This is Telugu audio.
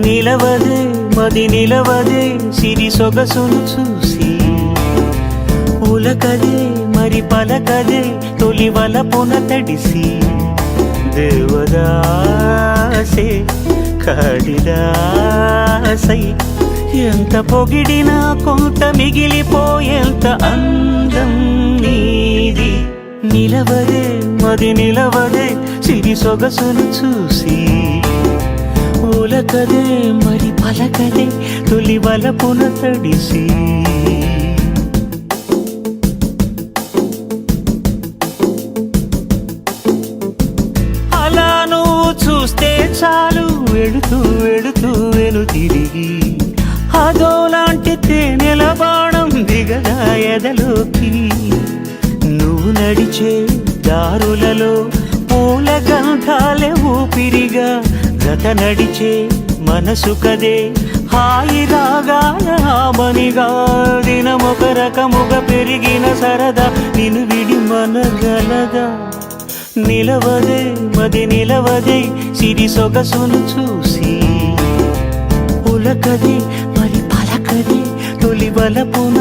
నిలవదే మది నిలవదే సిరి సొగసును చూసి ఉలకదే మరి పలకదే తొలి వలపున తడిసి దేవదాసే కాళిదాసై ఎంత పొగిడినా కొంత మిగిలిపోయేంత అందం నీది నిలవదే మది నిలవదే సిరి సొగసును చూసి ఉలకదే మరి పలకదే తొలి వలపున తడిసి అలా నువ్వు చూస్తే చాలు వెళుతూ వెళుతూ వెను తిరిగి అదోలాంటి తేనెల బాణం దిగదా ఎదలోకి నువ్వు నడిచే దారులలో పూల గంధాలే ఊపిరిగా జత నడిచే మనసు కదే హాయి రాగాల ఆమనిగా దినమొక రకముగా పెరిగిన సరదా నిన్ను విడి మనగలదా నిలవదే మది నిలవదే సిరి సొగసును చూసి ఉలకదే మరి పలకదే తొలి వలపున